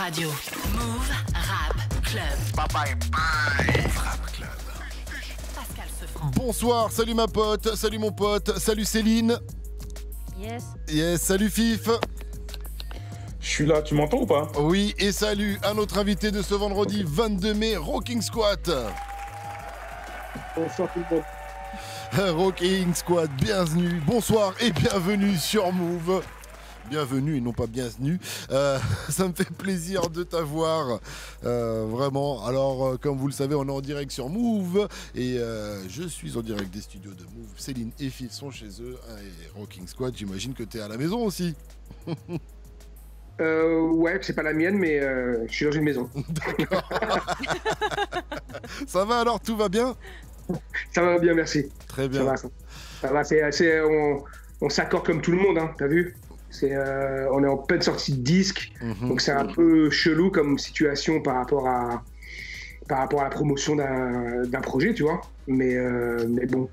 Radio. Move Rap Club. Bye bye. Move Rap Club. Pascal Sefranc. Bonsoir, salut ma pote, salut mon pote, salut Céline. Yes, salut Fif. Je suis là, tu m'entends ou pas? Oui, et salut à notre invité de ce vendredi 22 mai, Rocking Squat. Bonsoir tout le monde. Rocking Squat, bienvenue, bonsoir et bienvenue sur Move. Bienvenue et non pas bienvenue. Ça me fait plaisir de t'avoir, vraiment. Alors, comme vous le savez, on est en direct sur Move et je suis en direct des studios de Move. Céline et Fif sont chez eux et Rocking Squat, j'imagine que t'es à la maison aussi. Ouais, c'est pas la mienne, mais je suis dans une maison. D'accord. Ça va alors, tout va bien? Ça va bien, merci. Très bien. Ça va, on s'accorde comme tout le monde, hein, t'as vu? On est en pleine sortie de disque, donc c'est un peu chelou comme situation par rapport à la promotion d'un projet, tu vois. Mais bon,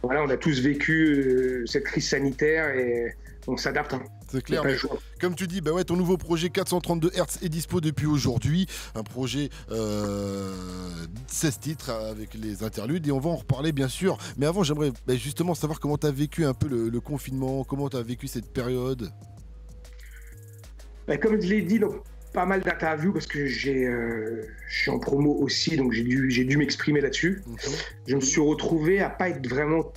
voilà, on a tous vécu cette crise sanitaire et on s'adapte. Hein. C'est clair, mais comme tu dis, bah ouais, ton nouveau projet 432 Hz est dispo depuis aujourd'hui. Un projet 16 titres avec les interludes et on va en reparler bien sûr. Mais avant, j'aimerais justement savoir comment tu as vécu un peu le confinement, comment tu as vécu cette période. Comme je l'ai dit dans pas mal d'interviews, parce que je suis en promo aussi, donc j'ai dû m'exprimer là-dessus. Je me suis retrouvé à pas être vraiment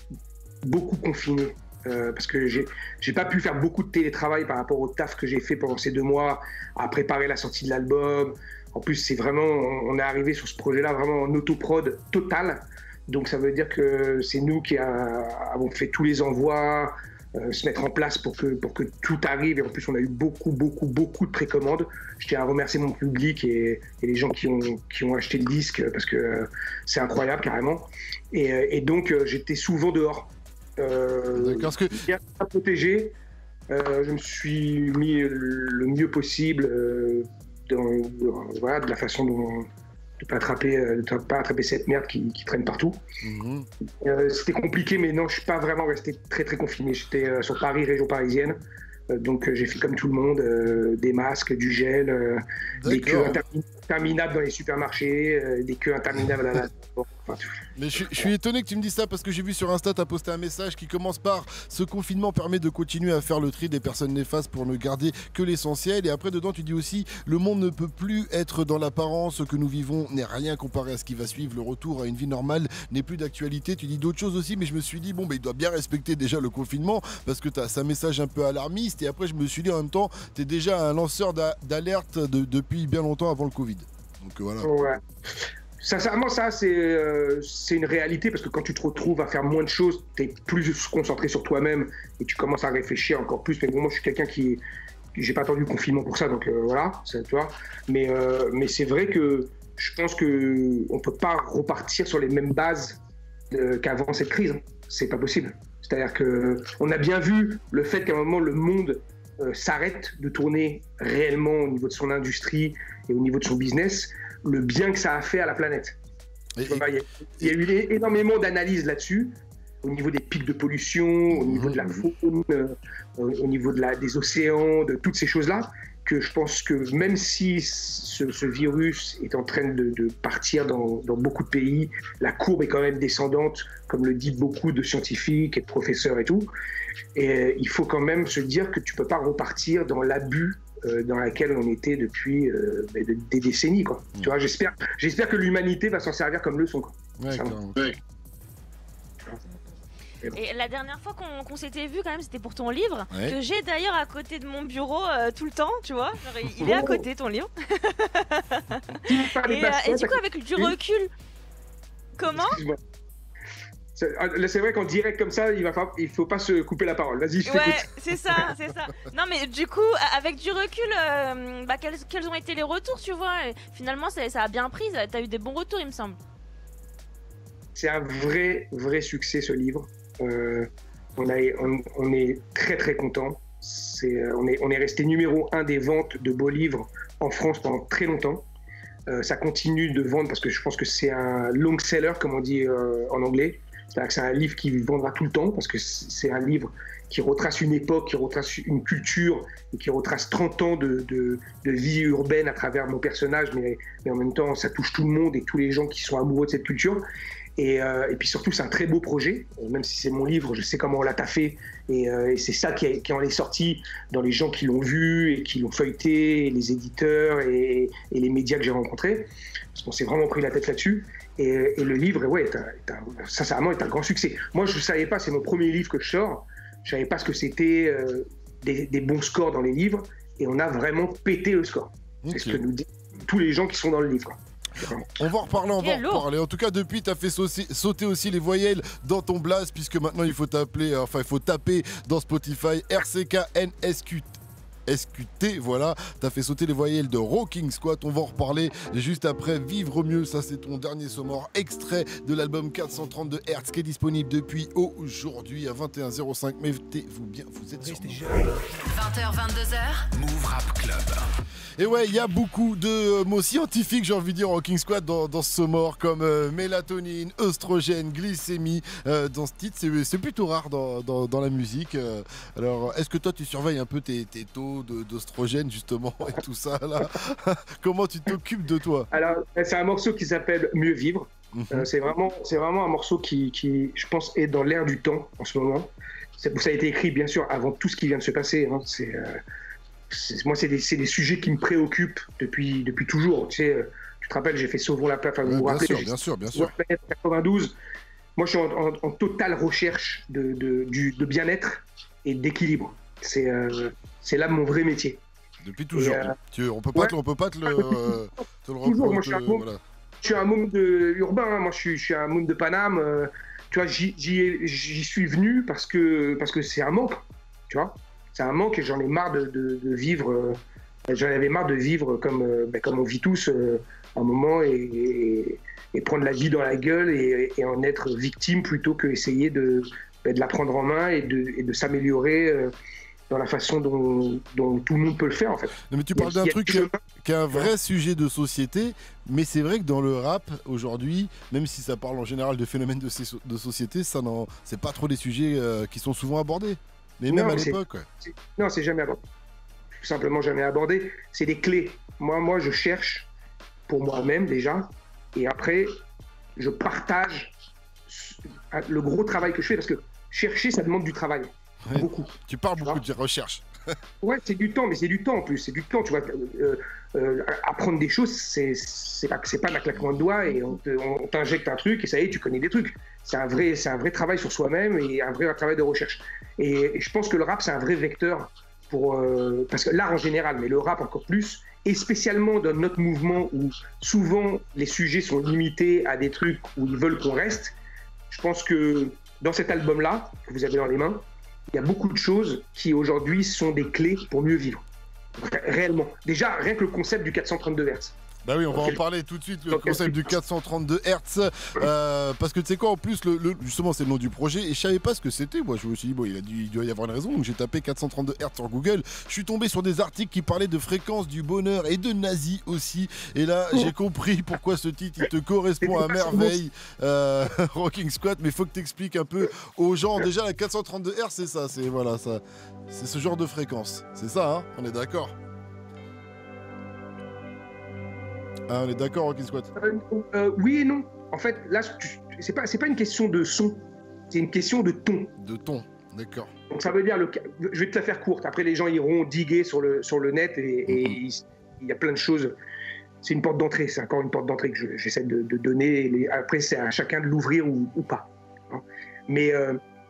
beaucoup confiné. Parce que j'ai pas pu faire beaucoup de télétravail par rapport au taf que j'ai fait pendant ces 2 mois à préparer la sortie de l'album. En plus, c'est vraiment, on est arrivé sur ce projet-là vraiment en autoprod total. Donc ça veut dire que c'est nous qui avons fait tous les envois, se mettre en place pour que tout arrive. Et en plus, on a eu beaucoup de précommandes. Je tiens à remercier mon public et les gens qui ont acheté le disque parce que c'est incroyable carrément. Et donc j'étais souvent dehors. D'accord, bien protégé. Je me suis mis le mieux possible voilà, de la façon dont de pas attraper cette merde qui traîne partout. C'était compliqué, mais non, je suis pas vraiment resté très confiné. J'étais sur Paris, région parisienne. Donc j'ai fait comme tout le monde, des masques, du gel, des queues interminables dans les supermarchés, des queues interminables à la... Mais je suis étonné que tu me dises ça parce que j'ai vu sur Insta, tu as posté un message qui commence par « Ce confinement permet de continuer à faire le tri des personnes néfastes pour ne garder que l'essentiel » et après dedans tu dis aussi « Le monde ne peut plus être dans l'apparence, ce que nous vivons n'est rien comparé à ce qui va suivre, le retour à une vie normale n'est plus d'actualité ». Tu dis d'autres choses aussi, mais je me suis dit bon, il doit bien respecter déjà le confinement parce que tu as un message un peu alarmiste et après je me suis dit en même temps, tu es déjà un lanceur d'alerte depuis bien longtemps avant le Covid. Donc voilà. Ouais. Sincèrement, ça, c'est une réalité parce que quand tu te retrouves à faire moins de choses, tu es plus concentré sur toi-même et tu commences à réfléchir encore plus. Mais bon, moi, je suis quelqu'un qui... J'ai pas attendu le confinement pour ça, donc voilà, tu vois. Mais c'est vrai que je pense qu'on peut pas repartir sur les mêmes bases qu'avant cette crise. C'est pas possible. C'est-à-dire qu'on a bien vu le fait qu'à un moment, le monde s'arrête de tourner réellement au niveau de son industrie et au niveau de son business, le bien que ça a fait à la planète. Il y a eu énormément d'analyses là-dessus, au niveau des pics de pollution, au niveau de la faune, au niveau des océans, de toutes ces choses-là, que je pense que même si ce virus est en train de partir dans beaucoup de pays, la courbe est quand même descendante, comme le disent beaucoup de scientifiques et de professeurs et tout. Et il faut quand même se dire que tu peux pas repartir dans l'abus dans laquelle on était depuis des décennies, quoi. Tu vois, j'espère que l'humanité va s'en servir comme leçon, quoi. Ouais, et la dernière fois qu'on s'était vu, quand même, c'était pour ton livre, que j'ai d'ailleurs à côté de mon bureau tout le temps, tu vois. Genre, il est à côté, ton livre. et du coup, avec du recul, comment? C'est vrai qu'en direct comme ça, il faut pas se couper la parole. Vas-y, je t'écoute. Ouais, c'est ça. Non, mais du coup, avec du recul, quels ont été les retours, tu vois? Et finalement, ça a bien pris. T'as eu des bons retours, il me semble. C'est un vrai succès, ce livre. On est très content. On est resté numéro 1 des ventes de beaux livres en France pendant très longtemps. Ça continue de vendre parce que je pense que c'est un long seller, comme on dit en anglais. C'est-à-dire que c'est un livre qui vendra tout le temps, parce que c'est un livre qui retrace une époque, qui retrace une culture, et qui retrace 30 ans de vie urbaine à travers mon personnage, mais en même temps, ça touche tout le monde et tous les gens qui sont amoureux de cette culture. Et puis surtout, c'est un très beau projet. Même si c'est mon livre, je sais comment on l'a taffé. Et c'est ça qui en est sorti dans les gens qui l'ont vu et qui l'ont feuilleté, les éditeurs et les médias que j'ai rencontrés. Parce qu'on s'est vraiment pris la tête là-dessus. Et le livre, ouais, sincèrement, est un grand succès. Moi, je ne savais pas, c'est mon premier livre que je sors. Je ne savais pas ce que c'était des bons scores dans les livres. Et on a vraiment pété le score. Okay. C'est ce que nous disent tous les gens qui sont dans le livre, quoi. On va en reparler, En tout cas, depuis, tu as fait sauter aussi les voyelles dans ton blast, puisque maintenant il faut taper dans Spotify SQT, voilà, t'as fait sauter les voyelles de Rocking Squat, on va en reparler juste après. Vivre mieux, ça c'est ton dernier sonore, extrait de l'album 432 Hz qui est disponible depuis aujourd'hui à 21h05. Mettez-vous bien, vous êtes sur 20h, 22h, Move Rap Club. Et ouais, il y a beaucoup de mots scientifiques, j'ai envie de dire, Rocking Squat dans ce sonore, comme mélatonine, œstrogène, glycémie. Dans ce titre, c'est plutôt rare dans la musique. Alors, est-ce que toi tu surveilles un peu tes taux d'oestrogène justement et tout ça là? Comment tu t'occupes de toi? Alors c'est un morceau qui s'appelle Mieux vivre. C'est vraiment un morceau qui je pense est dans l'air du temps en ce moment. Ça a été écrit bien sûr avant tout ce qui vient de se passer, hein. Moi c'est des sujets qui me préoccupent depuis toujours, tu sais. Tu te rappelles, j'ai fait Sauvons la planète, vous vous rappelez, bien sûr. 92. Moi je suis en totale recherche de bien-être et d'équilibre. C'est là mon vrai métier. Depuis toujours. On peut pas te le toujours, moi, je suis un môme urbain. Hein. Moi, je suis un môme de Paname. Tu vois, j'y suis venu parce que c'est un manque. Tu vois, c'est un manque et j'en ai marre de vivre. J'en avais marre de vivre comme on vit tous un moment et prendre la vie dans la gueule et en être victime plutôt que essayer de la prendre en main et de s'améliorer. Dans la façon dont tout le monde peut le faire en fait. Non, mais tu parles d'un truc qui est un vrai sujet de société, mais c'est vrai que dans le rap aujourd'hui, même si ça parle en général de phénomènes de société, c'est pas trop des sujets qui sont souvent abordés. Mais même à l'époque. Non, c'est jamais abordé. Tout simplement jamais abordé. C'est des clés. Moi, je cherche pour moi-même déjà, et après, je partage le gros travail que je fais, parce que chercher, ça demande du travail. Ouais. Beaucoup. Tu parles beaucoup de recherche. Ouais, c'est du temps, mais c'est du temps en plus. C'est du temps, tu vois. Apprendre des choses, c'est pas d'un claquement de doigts et on t'injecte un truc et ça y est, tu connais des trucs. C'est un vrai travail sur soi-même et un vrai travail de recherche. Et je pense que le rap, c'est un vrai vecteur parce que l'art en général, mais le rap encore plus, et spécialement dans notre mouvement où souvent les sujets sont limités à des trucs où ils veulent qu'on reste. Je pense que dans cet album-là, que vous avez dans les mains, il y a beaucoup de choses qui aujourd'hui sont des clés pour mieux vivre. Réellement. Déjà, rien que le concept du 432 Hz. Bah oui, on va en parler tout de suite, le concept du 432 Hz. Parce que tu sais quoi, en plus, justement, c'est le nom du projet. Et je savais pas ce que c'était. Moi, je me suis dit, bon, il doit y avoir une raison. Donc j'ai tapé 432 Hz sur Google. Je suis tombé sur des articles qui parlaient de fréquence du bonheur et de nazi aussi. Et là, j'ai compris pourquoi ce titre, il te correspond à merveille. Rocking Squat. Mais il faut que tu expliques un peu aux gens. Déjà, la 432 Hz, c'est ça. C'est ce genre de fréquence. C'est ça, hein? On est d'accord? Ah, on est d'accord, Rocking Squat? Oui et non. En fait, là, c'est pas une question de son, c'est une question de ton. De ton, d'accord. Donc ça veut dire, je vais te la faire courte. Après, les gens iront diguer sur le net et il y a plein de choses. C'est une porte d'entrée, c'est encore une porte d'entrée que j'essaie de donner. Après, c'est à chacun de l'ouvrir ou pas. Mais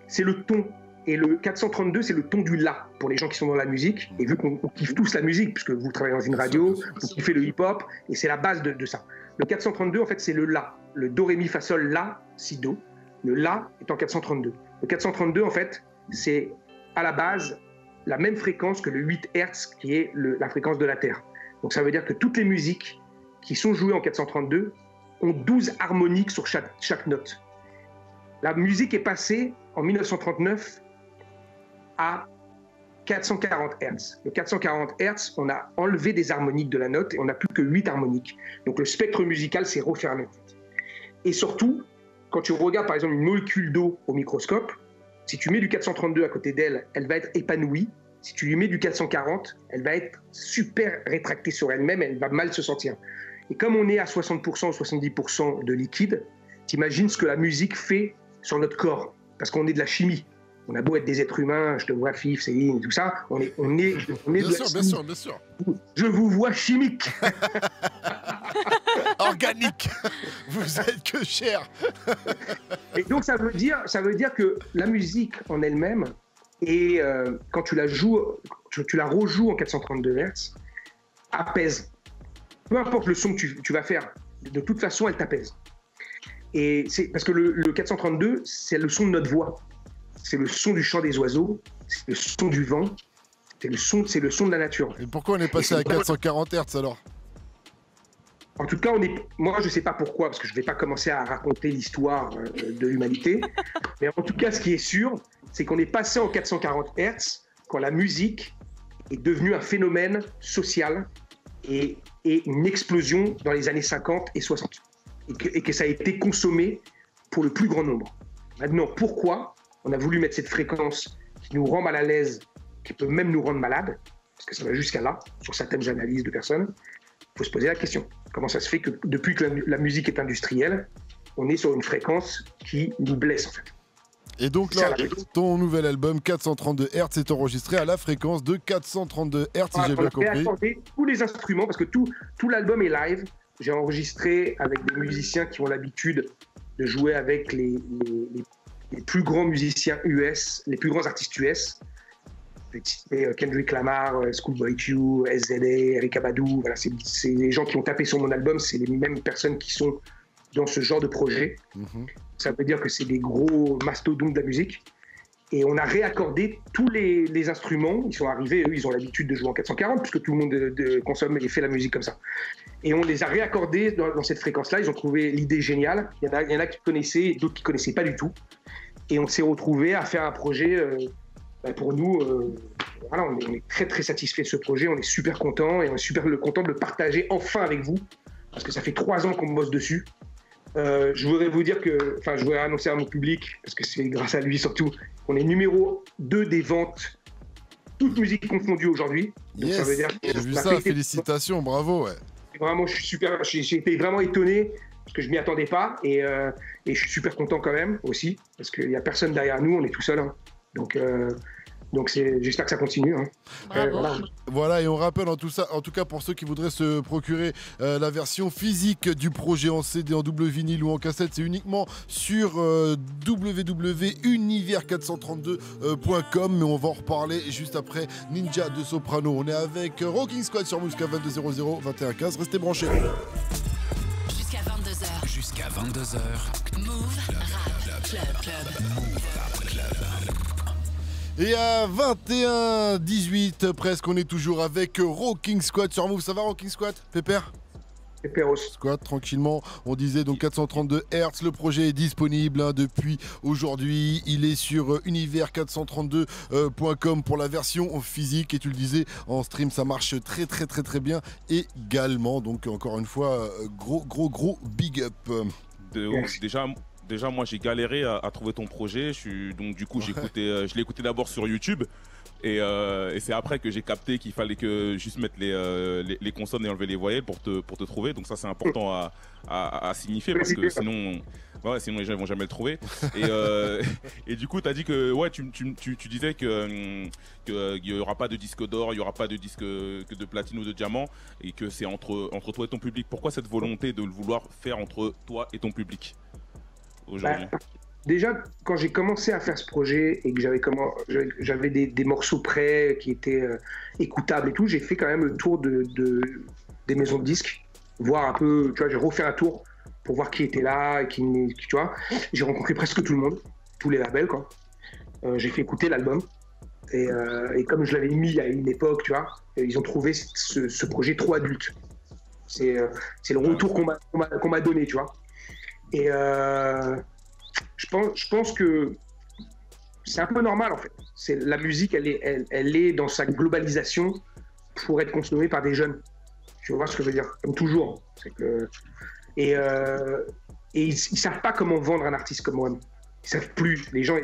c'est le ton. Et le 432, c'est le ton du la pour les gens qui sont dans la musique. Et vu qu'on kiffe tous la musique, puisque vous travaillez dans une radio, vous kiffez le hip-hop, et c'est la base de ça. Le 432, en fait, c'est le la. Le do, ré, mi, fa, sol, la, si, do. Le la est en 432. Le 432, en fait, c'est à la base la même fréquence que le 8 Hz, qui est la fréquence de la Terre. Donc ça veut dire que toutes les musiques qui sont jouées en 432 ont 12 harmoniques sur chaque note. La musique est passée en 1939 à 440 Hz. Le 440 Hz, on a enlevé des harmoniques de la note et on n'a plus que 8 harmoniques. Donc le spectre musical s'est refermé. Et surtout, quand tu regardes par exemple une molécule d'eau au microscope, si tu mets du 432 à côté d'elle, elle va être épanouie. Si tu lui mets du 440, elle va être super rétractée sur elle-même, elle va mal se sentir. Et comme on est à 60% ou 70% de liquide, t'imagines ce que la musique fait sur notre corps, parce qu'on est de la chimie. On a beau être des êtres humains, je te vois, Fif, Céline, tout ça, on est Bien de sûr, la bien chimie. sûr, bien sûr. Je vous vois chimique. Organique. Vous êtes que cher. Et donc ça veut dire que la musique en elle-même, et quand tu la joues, tu la rejoues en 432 Hz, apaise. Peu importe le son que tu vas faire, de toute façon, elle t'apaise. Et c'est parce que le 432, c'est le son de notre voix. C'est le son du chant des oiseaux, c'est le son du vent, c'est le son de la nature. Et pourquoi on est passé à 440 Hz alors? En tout cas, moi, je ne sais pas pourquoi, parce que je ne vais pas commencer à raconter l'histoire de l'humanité. Mais en tout cas, ce qui est sûr, c'est qu'on est passé en 440 Hz quand la musique est devenue un phénomène social et une explosion dans les années 50 et 60. Et que ça a été consommé pour le plus grand nombre. Maintenant, pourquoi on a voulu mettre cette fréquence qui nous rend mal à l'aise, qui peut même nous rendre malades, parce que ça va jusqu'à là, sur certaines analyses de personnes, il faut se poser la question. Comment ça se fait que depuis que la musique est industrielle, on est sur une fréquence qui nous blesse en fait. Et donc là, ton nouvel album 432 Hz est enregistré à la fréquence de 432 Hz, si j'ai bien compris. On a accordé tous les instruments, parce que tout l'album est live. J'ai enregistré avec des musiciens qui ont l'habitude de jouer avec les plus grands musiciens US, les plus grands artistes US. Je vais citer Kendrick Lamar, Schoolboy Q, SZA, Erykah Badu. Voilà, c'est les gens qui ont tapé sur mon album, c'est les mêmes personnes qui sont dans ce genre de projet. Ça veut dire que c'est des gros mastodontes de la musique. Et on a réaccordé tous les instruments. Ils sont arrivés, eux, ils ont l'habitude de jouer en 440, puisque tout le monde consomme et fait la musique comme ça. Et on les a réaccordés dans cette fréquence-là. Ils ont trouvé l'idée géniale. Il y en a qui connaissaient, d'autres qui ne connaissaient pas du tout. Et on s'est retrouvés à faire un projet, pour nous, voilà, on est très très satisfait de ce projet. On est super contents et on est super content de le partager enfin avec vous, parce que ça fait 3 ans qu'on bosse dessus. Je voudrais vous dire que, je voudrais annoncer à mon public, parce que c'est grâce à lui surtout, qu'on est numéro 2 des ventes, toutes musiques confondues aujourd'hui. Donc Yes, ça veut dire j'ai vu ça, félicitations, bravo. Ouais. Vraiment, je suis super, j'ai été vraiment étonné, parce que je m'y attendais pas, et je suis super content quand même aussi, parce qu'il n'y a personne derrière nous, on est tout seul. Hein. Donc j'espère que ça continue. Hein. Voilà, et on rappelle en tout cas pour ceux qui voudraient se procurer la version physique du projet en CD, en double vinyle ou en cassette, c'est uniquement sur www.univers432.com, mais on va en reparler juste après Ninja de Soprano. On est avec Rocking Squad sur Mouska 22:00, 21:15, restez branchés. Jusqu'à 22h. Jusqu'à 22h. Move Rap Club. Move Rap Club. Et à 21h18 presque, on est toujours avec Rocking Squad sur Move. Ça va Rocking Squad, Pépère? Péperos. Squad, tranquillement. On disait donc 432 Hz. Le projet est disponible depuis aujourd'hui. Il est sur univers432.com pour la version physique. Et tu le disais, en stream, ça marche très très très très bien également. Donc encore une fois, gros big up. De ouf. Déjà, moi, j'ai galéré à trouver ton projet. Donc, du coup, je l'ai écouté d'abord sur YouTube. Et c'est après que j'ai capté qu'il fallait que juste mettre les consonnes et enlever les voyelles pour te trouver. Donc, ça, c'est important à signifier parce que sinon les gens ne vont jamais le trouver. Et du coup, tu as dit que tu disais qu'il n'y aura pas de disque d'or, il n'y aura pas de disque de platine ou de diamant et que c'est entre toi et ton public. Pourquoi cette volonté de le vouloir faire entre toi et ton public aujourd'hui? Déjà, quand j'ai commencé à faire ce projet et que j'avais des morceaux prêts qui étaient écoutables et tout, j'ai fait quand même le tour des maisons de disques, voir un peu, tu vois, j'ai refait un tour pour voir qui était là, et tu vois. J'ai rencontré presque tout le monde, tous les labels, quoi. J'ai fait écouter l'album et comme je l'avais mis à une époque, tu vois, ils ont trouvé ce projet trop adulte. C'est le retour qu'on m'a donné, tu vois. Et je pense que c'est un peu normal en fait. La musique, elle est dans sa globalisation pour être consommée par des jeunes. Tu vois ce que je veux dire? Comme toujours. et ils savent pas comment vendre un artiste comme moi-même. Ils savent plus. Les gens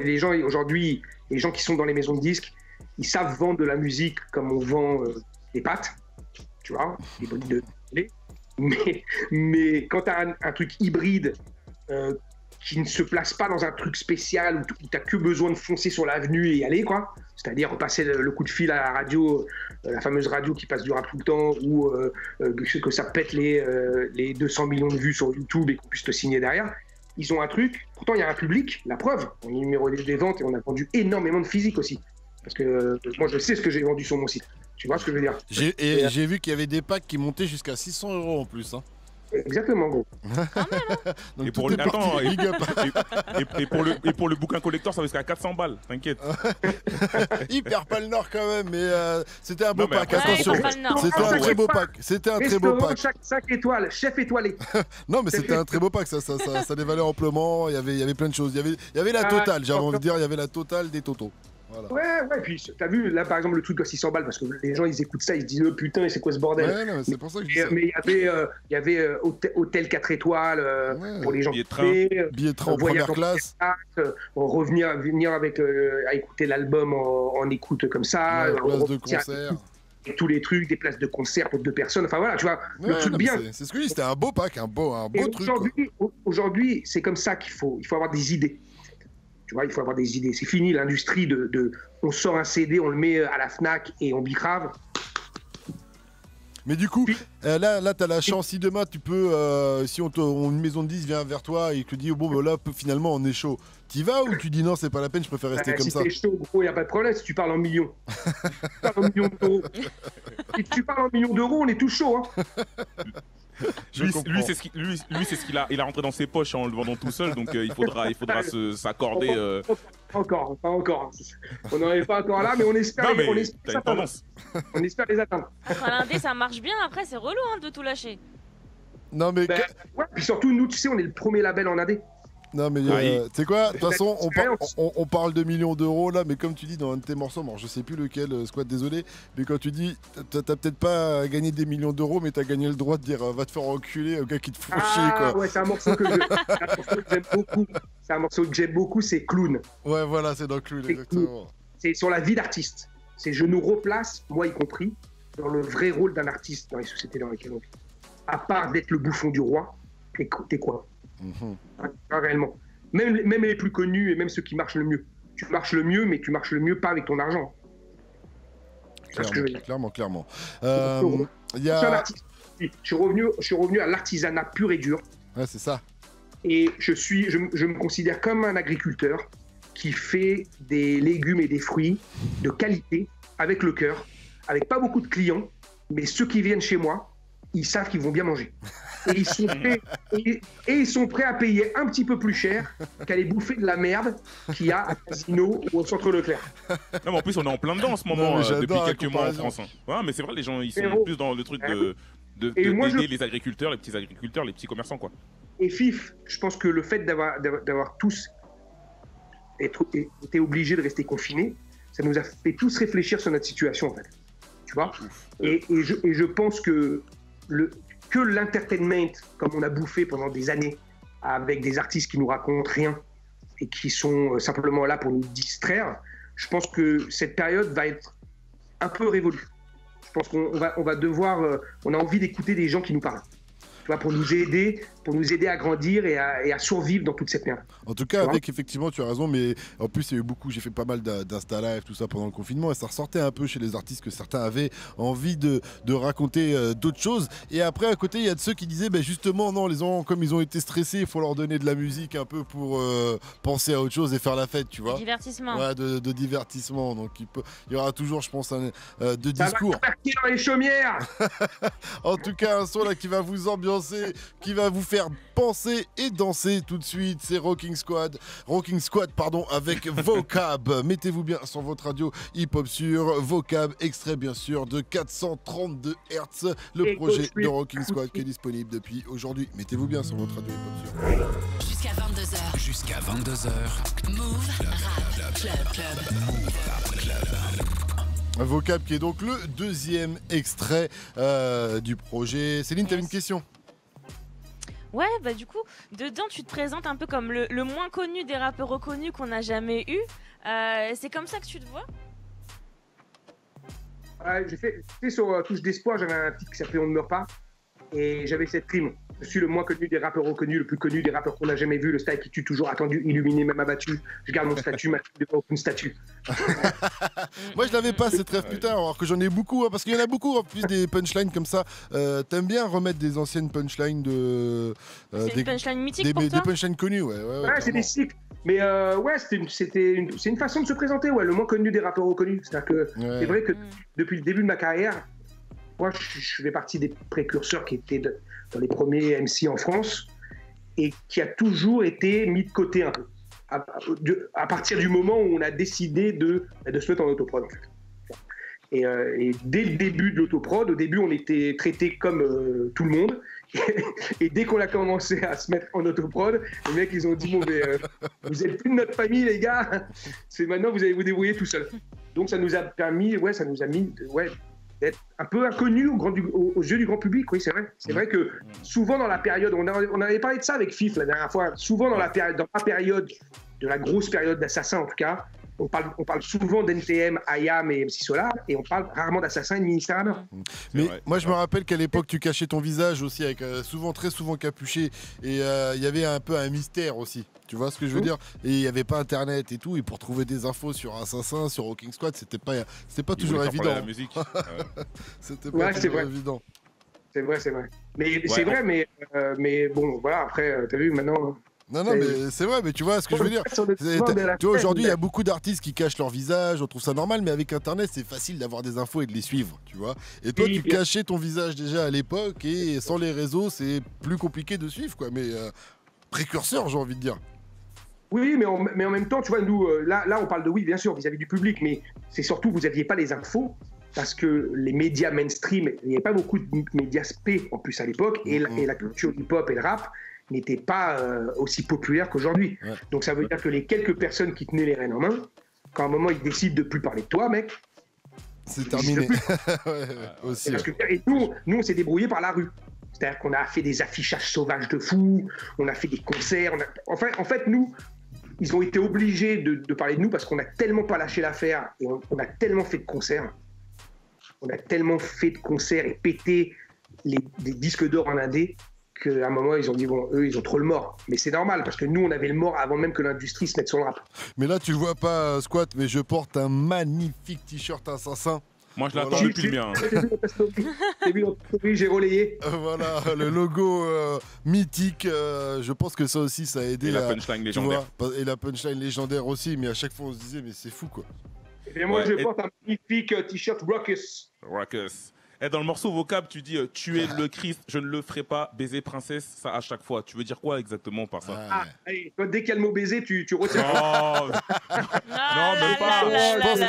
aujourd'hui, les gens qui sont dans les maisons de disques, ils savent vendre de la musique comme on vend des pâtes, tu vois, des briques de lait. Mais quand tu as un truc hybride qui ne se place pas dans un truc spécial où tu n'as que besoin de foncer sur l'avenue et y aller, quoi. C'est-à-dire repasser le coup de fil à la radio, la fameuse radio qui passe du rap tout le temps, ou que ça pète les 200 millions de vues sur YouTube et qu'on puisse te signer derrière. Ils ont un truc, pourtant il y a un public, la preuve, on est numéro des ventes et on a vendu énormément de physique aussi. Parce que moi je sais ce que j'ai vendu sur mon site. Tu vois ce que je veux dire? J'ai vu qu'il y avait des packs qui montaient jusqu'à 600 € en plus. Hein. Exactement, gros. Donc Et pour, tout est parti. attends, Big up. et pour le bouquin collector, ça va jusqu'à 400 balles, t'inquiète. Hyper pas le Nord quand même, mais c'était un beau Non, mais pack, après, attention. Hyper pas le Nord. C'était un Cinq très beau étoiles. pack. C'était un très beau Restaurant, pack. 5 étoiles, chef étoilé. Non, mais c'était un très beau pack, ça dévalait amplement. Il y avait plein de choses. Il y avait la totale, j'avais envie de dire, il y avait la totale des totos. Voilà. Ouais, puis t'as vu, là par exemple, le truc à 600 balles, parce que les gens ils écoutent ça, ils se disent, oh putain, c'est quoi ce bordel? Ouais, non, mais c'est pour ça que je dis ça. Mais il y avait hôtel 4 étoiles Ouais. pour les gens Billet de qui train. paient, Billet de train en voyage première classe. venir avec à écouter l'album en écoute comme ça, Ouais, place de repartir concert. avec tous les trucs, des places de concert pour 2 personnes, enfin voilà, tu vois, le Ouais, truc non, mais bien. c'est ce que je dis, c'était un beau pack, un beau Et truc. Quoi. aujourd'hui, c'est comme ça qu'il faut avoir des idées. Tu vois, il faut avoir des idées. C'est fini l'industrie de on sort un CD, on le met à la Fnac et on bicrave. Mais du coup, Puis- là t'as la chance, si demain tu peux, si une maison de 10 vient vers toi et te dit, oh, bon, bah, là, finalement, on est chaud. T'y vas ou tu dis non, c'est pas la peine, je préfère rester comme Si ça? t'es chaud, gros, il n'y a pas de problème. Si tu parles en millions. Si tu parles en millions d'euros, on est tous chauds. Hein. Je comprends. Lui, c'est ce qu'il a. Il a rentré dans ses poches en le vendant tout seul, donc il faudra s'accorder. Pas encore. On n'en est pas encore là, mais on espère, Non, mais on espère t'as les une tendance. on espère les atteindre. Entre l'indé, ça marche bien. Après, c'est relou hein, de tout lâcher. Non, mais. Ben, ouais, puis surtout, nous, tu sais, on est le premier label en AD. Non mais Ah, tu sais quoi, de toute façon expérience. on parle de millions d'euros là, mais comme tu dis dans un de tes morceaux, bon, je sais plus lequel, Squad, désolé, mais quand tu dis t'as peut-être pas gagné des millions d'euros, mais t'as gagné le droit de dire va te faire enculer au gars qui te fout chier quoi. Ouais, c'est un morceau que j'aime beaucoup. C'est un morceau que j'aime beaucoup, c'est Clown. Ouais voilà, c'est dans Clown, C'est exactement. C'est sur la vie d'artiste. C'est je nous replace, moi y compris, dans le vrai rôle d'un artiste dans les sociétés dans lesquelles on vit. À part d'être le bouffon du roi, t'es quoi? Mhm. Pas réellement. Même les plus connus et même ceux qui marchent le mieux. Tu marches le mieux, mais tu marches le mieux pas avec ton argent. C'est ce que je veux dire. Clairement. Je Il y suis un a... artiste. Je suis revenu à l'artisanat pur et dur. Ouais, c'est ça. Et je me considère comme un agriculteur qui fait des légumes et des fruits de qualité, avec le cœur, avec pas beaucoup de clients, mais ceux qui viennent chez moi, ils savent qu'ils vont bien manger. Et ils sont prêts à payer un petit peu plus cher qu'aller bouffer de la merde qu'il y a à Casino ou au Centre Leclerc. Non, mais en plus, on est en plein dedans en ce Non, moment, mais j'adore depuis la quelques mois en comparaison. France. Hein. Ouais, mais c'est vrai, les gens, ils sont Frérot. plus dans le truc Et moi, d'aider les agriculteurs, les petits commerçants, quoi. Et Fif, je pense que le fait d'avoir tous été obligés de rester confinés, ça nous a fait tous réfléchir sur notre situation, en fait. Tu vois? Et je pense que l'entertainment, comme on a bouffé pendant des années, avec des artistes qui nous racontent rien et qui sont simplement là pour nous distraire, je pense que cette période va être un peu révolue. Je pense qu'on va devoir, on a envie d'écouter des gens qui nous parlent. Tu vois, pour nous aider à grandir et à survivre dans toute cette merde. En tout cas, avec effectivement, tu as raison, mais en plus, il y a eu beaucoup, j'ai fait pas mal d'Insta Live, tout ça pendant le confinement, et ça ressortait un peu chez les artistes que certains avaient envie de raconter d'autres choses. Et après, à côté, il y a de ceux qui disaient, ben justement, non, les gens, comme ils ont été stressés, il faut leur donner de la musique un peu pour penser à autre chose et faire la fête, tu vois. Divertissement. Ouais, de divertissement. Donc, il y aura toujours, je pense, de Ça discours. va partir dans les chaumières. En tout cas, un son là qui va vous ambiancer, qui va vous faire penser et danser tout de suite. C'est Rocking Squad, pardon, avec Vocab. Mettez-vous bien sur votre radio hip-hop sur Vocab, extrait bien sûr de 432 Hz, le Et projet Coach de Rocking Squad qui est disponible depuis aujourd'hui. Mettez-vous bien sur votre radio hip-hop sur. Jusqu'à 22h. Jusqu'à 22h. Move Rap Club. Vocab qui est donc le deuxième extrait du projet. Céline, t'avais une question? Ouais, bah du coup, dedans, tu te présentes un peu comme le moins connu des rappeurs reconnus qu'on n'a jamais eu. C'est comme ça que tu te vois? J'ai fait sur Touche d'Espoir, j'avais un titre qui s'appelait On ne meurt pas. Et j'avais cette rime. Je suis le moins connu des rappeurs reconnus, le plus connu des rappeurs qu'on n'a jamais vu, le style qui tue, toujours attendu, illuminé, même abattu. Je garde mon statut, ma tue n'est pas aucune statue. Moi, je l'avais pas cette rêve, putain, alors que j'en ai beaucoup, parce qu'il y en a beaucoup en plus des punchlines comme ça. T'aimes bien remettre des anciennes punchlines de. C'est une punchline mythique pour des toi? punchlines connues, ouais. Ouais, c'est des cycles. Mais ouais, c'est une façon de se présenter, ouais, le moins connu des rappeurs reconnus. C'est-à-dire que c'est vrai que depuis le début de ma carrière, moi, je fais partie des précurseurs qui étaient dans les premiers MC en France et qui a toujours été mis de côté un peu. À partir du moment où on a décidé de se mettre en autoprod, en fait. Et dès le début de l'autoprod, au début, on était traité comme tout le monde. Et dès qu'on a commencé à se mettre en autoprod, les mecs, ils ont dit, bon, mais vous êtes plus de notre famille, les gars. C'est maintenant, vous allez vous débrouiller tout seul. Donc, ça nous a permis, d'être un peu inconnu aux yeux du grand public, oui, c'est vrai. C'est vrai que souvent dans la période, on avait parlé de ça avec Fif la dernière fois, souvent dans la période, de la grosse période d'Assassin en tout cas, on parle souvent d'NTM, IAM et MC Solar, et on parle rarement d'Assassin et de Ministère à mort. Mais moi, je me rappelle qu'à l'époque, tu cachais ton visage aussi, avec très souvent capuché, et il y avait un peu un mystère aussi. Tu vois ce que je veux dire? Et il n'y avait pas Internet et tout, et pour trouver des infos sur Assassin, sur Rocking Squad, c'était pas toujours évident. La musique. C'était pas toujours évident. C'est vrai. Mais c'est vrai, mais bon, voilà, après, t'as vu, maintenant... Non, mais c'est vrai, mais tu vois ce que je veux dire. Tu vois, aujourd'hui, il y a beaucoup d'artistes qui cachent leur visage, on trouve ça normal, mais avec Internet, c'est facile d'avoir des infos et de les suivre, tu vois. Et toi, tu cachais ton visage déjà à l'époque, et sans les réseaux, c'est plus compliqué de suivre, quoi. Mais précurseur, j'ai envie de dire. Oui, mais en même temps, tu vois, nous, là, on parle de oui, bien sûr, vis-à-vis du public, mais c'est surtout, vous n'aviez pas les infos, parce que les médias mainstream, il n'y avait pas beaucoup de médias spé, en plus, à l'époque, et la culture hip-hop et le rap n'était pas aussi populaire qu'aujourd'hui. Ouais. Donc ça veut dire que les quelques personnes qui tenaient les rênes en main, quand à un moment ils décident de plus parler de toi, mec, c'est terminé. Aussi. Et nous, on s'est débrouillés par la rue. C'est-à-dire qu'on a fait des affichages sauvages de fous, on a fait des concerts. En fait, nous, ils ont été obligés de parler de nous parce qu'on n'a tellement pas lâché l'affaire et on a tellement fait de concerts. On a tellement fait de concerts et pété des disques d'or en indé qu'à un moment, ils ont dit, bon, eux, ils ont trop le mort. Mais c'est normal, parce que nous, on avait le mort avant même que l'industrie se mette sur le rap. Mais là, tu le vois pas, Squat, mais je porte un magnifique t-shirt Assassin. Moi, je l'attends depuis le mien. J'ai vu notre story, j'ai relayé. Voilà, le logo mythique. Je pense que ça aussi, ça a aidé. Et la punchline légendaire. Et la punchline légendaire aussi, mais à chaque fois, on se disait, mais c'est fou, quoi. Et moi, je porte un magnifique t-shirt Ruckus. Et dans le morceau vocable, tu dis tuer le Christ, je ne le ferai pas, baiser princesse, ça à chaque fois. Tu veux dire quoi exactement par ça? Allez, toi, dès qu'il y a le mot baiser, tu retiens. Non, même pas. Je pense que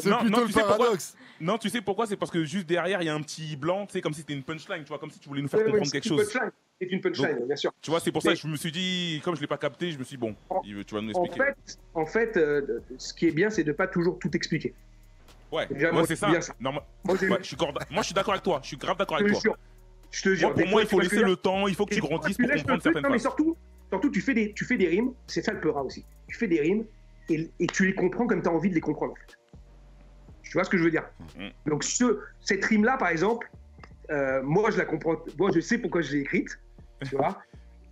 c'est plutôt le paradoxe. Non, tu sais pourquoi? C'est parce que juste derrière, il y a un petit blanc, tu sais, comme si c'était une punchline, tu vois, comme si tu voulais nous faire comprendre quelque chose. C'est une punchline, bien sûr. Tu vois, c'est pour ça que je me suis dit, comme je ne l'ai pas capté, je me suis dit, bon, tu vas nous expliquer. En fait, ce qui est bien, c'est de ne pas toujours tout expliquer. Ouais, c'est ça. Non, moi, je suis d'accord avec toi. Je suis grave d'accord avec toi. Je te jure. Pour moi, il faut laisser le temps. Il faut que tu grandisses pour comprendre certaines choses. Mais surtout, tu fais des rimes. C'est ça le peura aussi. Tu fais des rimes et tu les comprends comme tu as envie de les comprendre. En fait. Tu vois ce que je veux dire? Donc cette rime là, par exemple, moi je la comprends. Moi je sais pourquoi je l'ai écrite. Tu vois.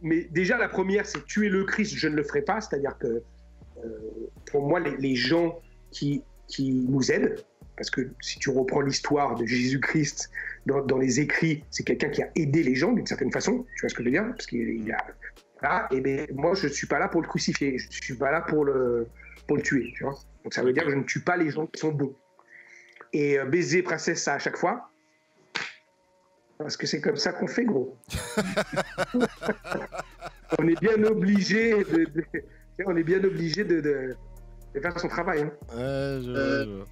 Mais déjà la première, c'est tuer le Christ, je ne le ferai pas. C'est-à-dire que pour moi, les gens qui nous aide, parce que si tu reprends l'histoire de Jésus-Christ dans les écrits, c'est quelqu'un qui a aidé les gens d'une certaine façon, tu vois ce que je veux dire? Parce qu'il a... Ah, et bien, moi, je ne suis pas là pour le crucifier, je ne suis pas là pour le tuer, tu vois? Donc ça veut dire que je ne tue pas les gens qui sont bons. Et baiser princesse, ça à chaque fois, parce que c'est comme ça qu'on fait, gros. On est bien obligé Il fait son travail. Hein. Ouais, je vois.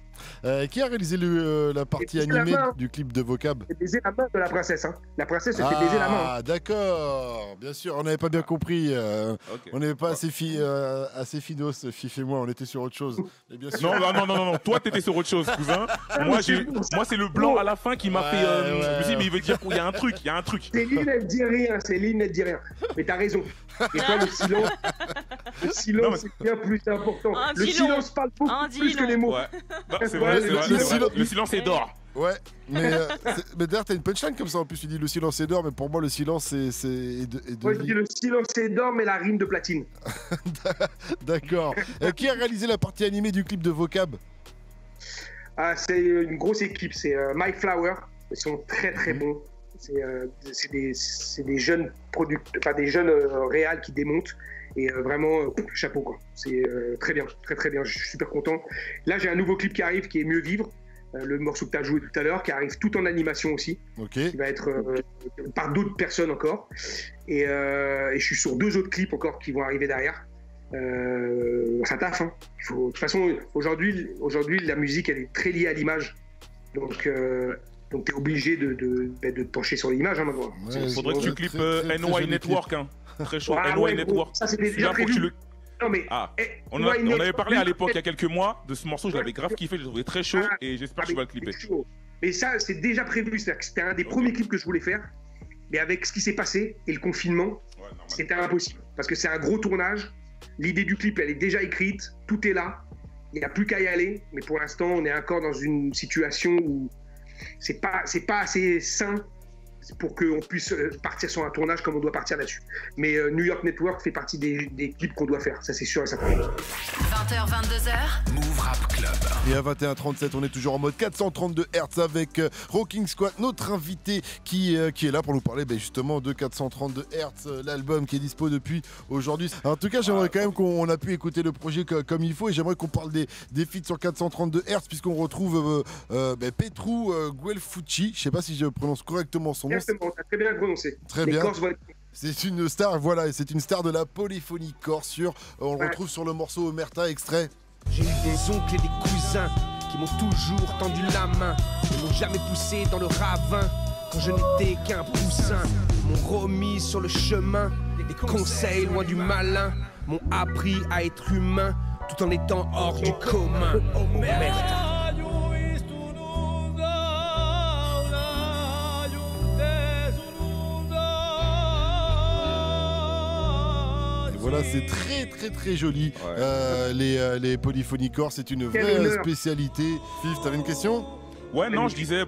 Qui a réalisé la partie Et la animée main. du clip de Vocab? C'est baiser la main de la princesse. Hein. La princesse, elle fait baiser la main. Ah, d'accord. Bien sûr, on n'avait pas bien compris. Ok. On n'avait pas assez finos, Fif et moi. On était sur autre chose. Et bien sûr. Non. Toi, t'étais sur autre chose, cousin. Moi, c'est le blanc à la fin qui m'a fait. Je me suis dit, mais il veut dire qu'il y a un truc. Céline, elle dit rien. Mais t'as raison. Et toi, le silence, c'est bien plus important. Le silence parle beaucoup plus que les mots. Ouais. Bah, c'est vrai. Le silence est d'or. Ouais, mais d'ailleurs, t'as une punchline comme ça. En plus, tu dis le silence est d'or, mais pour moi, le silence est de Moi, je dis le silence est d'or, mais la rime de platine. D'accord. Qui a réalisé la partie animée du clip de Vocab? C'est une grosse équipe. C'est My Flower. Ils sont très très bons. C'est des jeunes des jeunes réals qui démontent. Et vraiment, chapeau quoi. C'est très bien, très bien. Je suis super content. Là, j'ai un nouveau clip qui arrive, qui est Mieux Vivre. Le morceau que tu as joué tout à l'heure, qui arrive tout en animation aussi. Ok. Qui va être par d'autres personnes encore. Et je suis sur 2 autres clips encore qui vont arriver derrière. Ça taffe. Hein. De toute façon, aujourd'hui, la musique, elle est très liée à l'image. Donc tu es obligé de te pencher sur l'image. Hein, maintenant. Ouais, Faudrait que tu clips NY Network. Hein. Très chaud. Ah, NY ouais, Network. ça, c'était déjà Là, faut que prévu. tu le. Non, mais Ah, on NY avait parlé à Network, l'époque, il y a quelques mois, de ce morceau, je l'avais grave kiffé, je l'ai trouvé très chaud et j'espère que tu vas le clipper. c'est chaud. Mais ça, c'est déjà prévu. C'est-à-dire que c'était un des premiers clips que je voulais faire. Mais avec ce qui s'est passé et le confinement, c'était impossible. Parce que c'est un gros tournage. L'idée du clip, elle est déjà écrite. Tout est là. Il n'y a plus qu'à y aller. Mais pour l'instant, on est encore dans une situation où c'est pas assez sain pour qu'on puisse partir sur un tournage comme on doit partir là-dessus. Mais New York Network fait partie des clips qu'on doit faire. Ça, c'est sûr et certain. 20h, 22h. Move Rap Club. Et à 21h37, on est toujours en mode 432 Hz avec Rocking Squad, notre invité qui est là pour nous parler justement de 432 Hz, l'album qui est dispo depuis aujourd'hui. En tout cas, j'aimerais quand même qu'on a pu écouter le projet comme il faut et j'aimerais qu'on parle des feats sur 432 Hz puisqu'on retrouve Petru Guelfucci. Je sais pas si je prononce correctement son nom. Exactement, t'as très bien prononcé. Très Les bien. Corses vont être- C'est une star, voilà, c'est une star de la polyphonie corse. On le retrouve sur le morceau Omerta, extrait. J'ai eu des oncles et des cousins qui m'ont toujours tendu la main, ne m'ont jamais poussé dans le ravin quand je n'étais qu'un poussin. M'ont remis sur le chemin, des conseils loin du malin, m'ont appris à être humain tout en étant hors du commun. Oh merde. Voilà, c'est très joli. Les polyphonies corse, c'est une Quel vraie honneur. spécialité. Fif, t'avais une question? Ouais, non, je disais,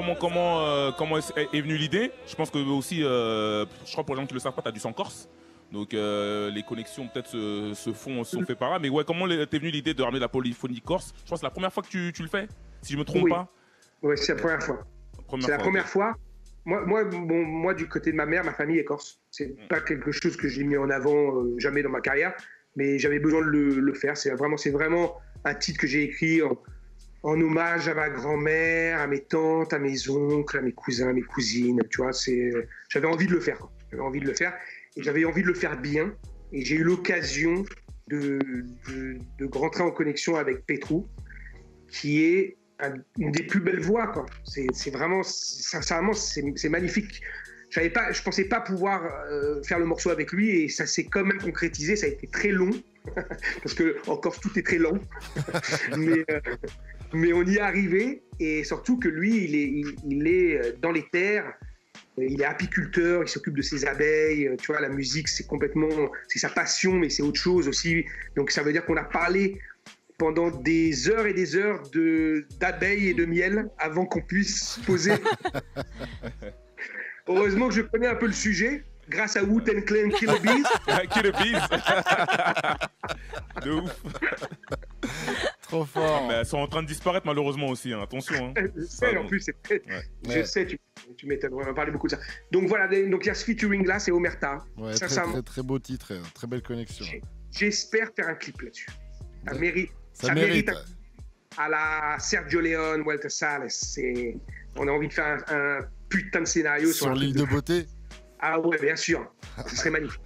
comment est venue l'idée. Je pense que aussi, je crois pour les gens qui le savent pas, t'as du sang corse. Donc les connexions peut-être sont faites par là. Mais ouais, comment t'es venue l'idée de ramener la polyphonie corse? Je pense que c'est la première fois que tu le fais, si je me trompe Oui. pas. Ouais, c'est la première fois. C'est la première fois. Moi, du côté de ma mère, ma famille est corse. C'est pas quelque chose que j'ai mis en avant jamais dans ma carrière, mais j'avais besoin de le faire. C'est vraiment un titre que j'ai écrit en hommage à ma grand-mère, à mes tantes, à mes oncles, à mes cousins, à mes cousines. Tu vois, j'avais envie de le faire. J'avais envie de le faire et j'avais envie de le faire bien. Et j'ai eu l'occasion de rentrer en connexion avec Petru, qui est une des plus belles voix, quoi. C'est vraiment, sincèrement, c'est magnifique. Je pensais pas pouvoir faire le morceau avec lui et ça s'est quand même concrétisé. Ça a été très long parce que en Corse tout est très lent, mais on y est arrivé et surtout que lui, il est dans les terres. Il est apiculteur, il s'occupe de ses abeilles. Tu vois, la musique, c'est sa passion, mais c'est autre chose aussi. Donc ça veut dire qu'on a parlé pendant des heures et des heures d'abeilles et de miel avant qu'on puisse poser. Heureusement que je connais un peu le sujet, grâce à Wu-Tang Clan Killer Bees. Killer Bees. De ouf. Trop fort. Mais elles sont en train de disparaître malheureusement aussi, hein. Attention. Hein. Je sais, en plus, c'est très... Je sais, tu m'étonnes, on va parler beaucoup de ça. Donc voilà, donc il y a ce featuring-là, c'est Omerta. Ouais, Sincèrement, très beau titre, très belle connexion. j'espère faire un clip là-dessus. Ça mérite. Ça mérite. À la Sergio Leone, Walter Sales. On a envie de faire un putain de scénario Sur l'île de beauté. Ah ouais, bien sûr. Ce serait magnifique.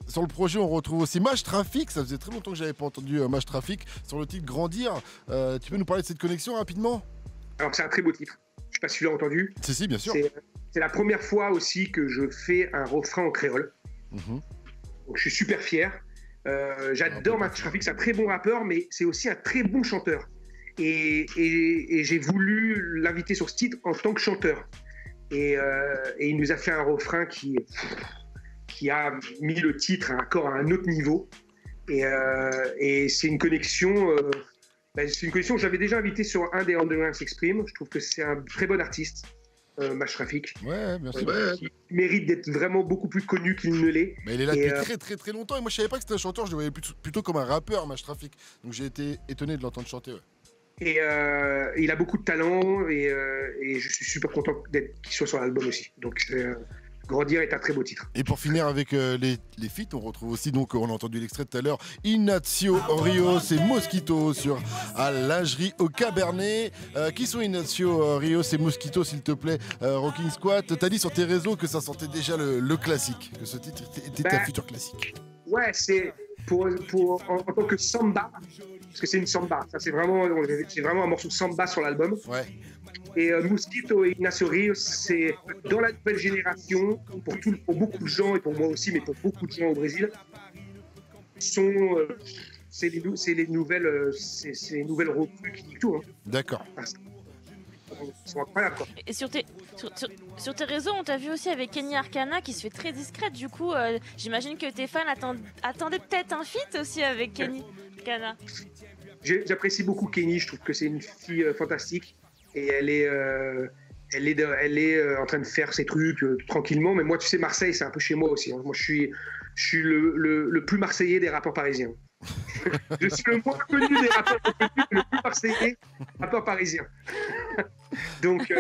Sur le projet, on retrouve aussi Maj Traffic. Ça faisait très longtemps que j'avais pas entendu Maj Traffic sur le titre Grandir. Tu peux nous parler de cette connexion rapidement? Alors, c'est un très beau titre. Je sais pas si tu l'as entendu. Si, bien sûr. C'est la première fois aussi que je fais un refrain en créole. Donc, je suis super fier. J'adore Maj Traffic, c'est un très bon rappeur, mais c'est aussi un très bon chanteur. Et j'ai voulu l'inviter sur ce titre en tant que chanteur. Et il nous a fait un refrain qui a mis le titre encore à un autre niveau. Et c'est une connexion. C'est une connexion que j'avais déjà invité sur un des Underground s'exprime. Je trouve que c'est un très bon artiste, Maj Traffic. Ouais, bien sûr. Qui mérite d'être vraiment beaucoup plus connu qu'il ne l'est. Mais il est là depuis très longtemps. Et moi, je savais pas que c'était un chanteur. Je le voyais plutôt comme un rappeur, Maj Traffic. Donc j'ai été étonné de l'entendre chanter. Ouais. Et il a beaucoup de talent et je suis super content qu'il soit sur l'album aussi. Donc Grandir est un très beau titre. Et pour finir avec les feats, on retrouve aussi, donc on a entendu l'extrait tout à l'heure, Ignacio Rios et Mosquito sur À lingerie au Cabernet. Qui sont Ignacio Rios et Mosquito, s'il te plaît, Rocking Squat? T'as dit sur tes réseaux que ça sentait déjà le classique, que ce titre était un futur classique. Ouais, c'est en tant que samba, parce que c'est une samba. Ça, c'est vraiment un morceau de samba sur l'album. Ouais. Et Mosquito et Ignacio Rios, c'est dans la nouvelle génération, pour beaucoup de gens, et pour moi aussi, mais pour beaucoup de gens au Brésil, c'est les nouvelles recrues qui niquent tout. Hein. D'accord. Ils sont incroyables, quoi. Et sur tes réseaux, on t'a vu aussi avec Kenny Arcana qui se fait très discrète. Du coup, j'imagine que tes fans attendaient peut-être un feat aussi avec Kenny Arcana. J'apprécie beaucoup Kenny, je trouve que c'est une fille fantastique. Et elle est en train de faire ses trucs tranquillement. Mais moi, tu sais, Marseille, c'est un peu chez moi aussi. Hein. Moi, je suis le plus marseillais des rappeurs parisiens. Je suis le moins connu des rappeurs connus, le plus marseillais rappeur parisien. donc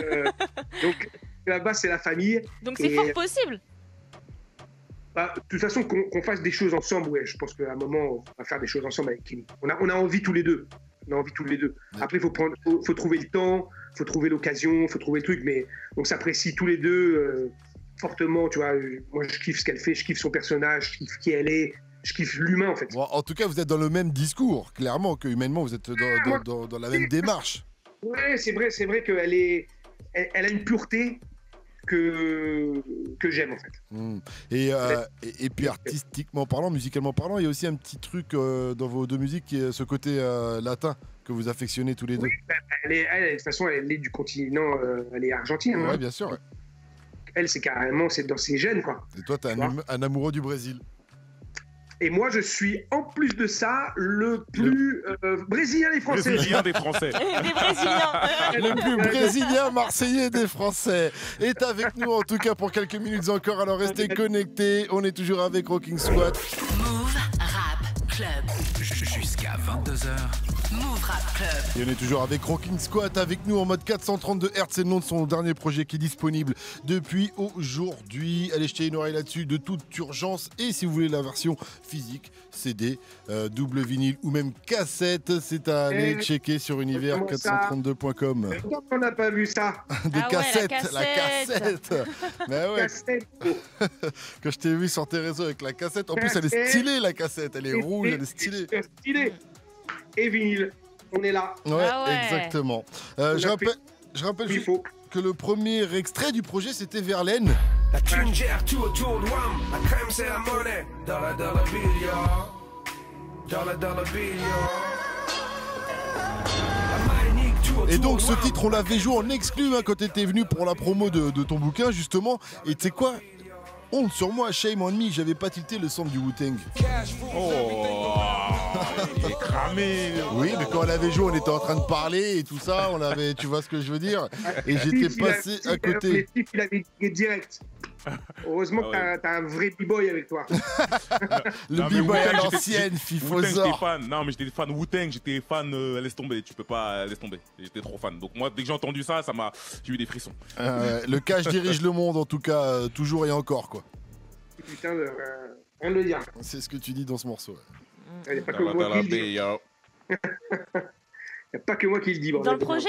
là-bas, c'est la famille. Donc c'est fort possible. De toute façon, qu'on fasse des choses ensemble, ouais. Je pense qu'à un moment, on va faire des choses ensemble avec Kenny. On a envie tous les deux. Après, il faut trouver le temps, il faut trouver l'occasion, il faut trouver le truc, mais on s'apprécie tous les deux fortement, tu vois. Moi, je kiffe ce qu'elle fait, je kiffe son personnage, je kiffe qui elle est, je kiffe l'humain, en fait. Bon, en tout cas, vous êtes dans le même discours, clairement, que humainement, vous êtes dans la même démarche. Ouais, c'est vrai qu'elle a une pureté que j'aime, en fait. Et puis artistiquement parlant, musicalement parlant, il y a aussi un petit truc dans vos deux musiques qui est ce côté latin que vous affectionnez tous les deux. Oui, de toute façon, elle est du continent, elle est argentine. Ouais, hein. bien sûr. Ouais. Elle, c'est dans ses gènes, quoi. Et toi, t'es un amoureux du Brésil. Et moi, je suis, en plus de ça, le plus brésilien des Français. Brésilien des Français. Des Brésiliens. Le plus brésilien marseillais des Français est avec nous, en tout cas, pour quelques minutes encore. Alors, restez connectés. On est toujours avec Rocking Squat. Move Rap Club. Jusqu'à 22h. Move Rap Club. Et on est toujours avec Rocking Squat, avec nous en mode 432 Hz. C'est le nom de son dernier projet qui est disponible depuis aujourd'hui. Allez jeter une oreille là-dessus de toute urgence. Et si vous voulez la version physique, CD, double vinyle ou même cassette, c'est à aller checker sur univers432.com. On n'a pas vu ça. Des Ah ouais, cassettes, la cassette. Mais ouais, Cassette. quand je t'ai vu sur tes réseaux avec la cassette, en plus elle est stylée la cassette, elle est rouge, elle est stylée. Stylé. Et vinyle, on est là. Ouais, Ah ouais. exactement. On Je a rappelle Il juste faut. que le premier extrait du projet c'était Verlaine. La thune gère tout autour de WAM. La crème c'est la monnaie. Dollar bill, yo. Dollar bill, yo. Et donc ce titre on l'avait joué en exclu hein, quand t'étais venu pour la promo de ton bouquin justement. Et tu sais quoi? Honte sur moi, shame on me, j'avais pas tilté le son du Wu-Tang. Oh, il est cramé. Oui, mais quand on l'avait joué, on était en train de parler et tout ça, on avait, tu vois ce que je veux dire? Et j'étais passé à côté. Il avait gagné direct. Heureusement que t'as un vrai b-boy avec toi. Le Non, mais b-boy à Wu-Tang, l'ancienne, Wu-Tang, Fifosaur. j'étais fan. Non, mais j'étais fan Wu-Tang, j'étais fan. Laisse tomber, tu peux pas laisse tomber. J'étais trop fan. Donc moi, dès que j'ai entendu ça, j'ai eu des frissons. Le cash dirige le monde, en tout cas, toujours et encore, quoi. Putain, rien de le dire. C'est ce que tu dis dans ce morceau. Ouais. Il n'y a pas que moi qui le dis. yo. Il n'y a pas que moi qui le dis. Dans le projet,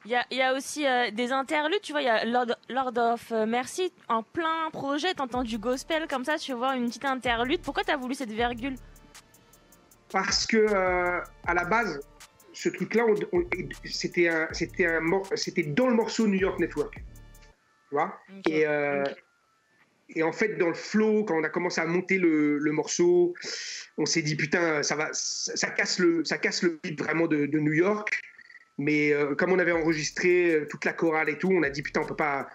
Il y a aussi des interludes, tu vois, il y a Lord of Mercy, en plein projet, t'entends du gospel comme ça, tu vois, une petite interlude. Pourquoi t'as voulu cette virgule? Parce que à la base, ce truc-là, c'était dans le morceau New York Network, tu vois. Okay. Et en fait, dans le flow, quand on a commencé à monter le morceau, on s'est dit putain, ça casse le beat vraiment de New York. Mais comme on avait enregistré toute la chorale et tout, on a dit putain, on peut pas,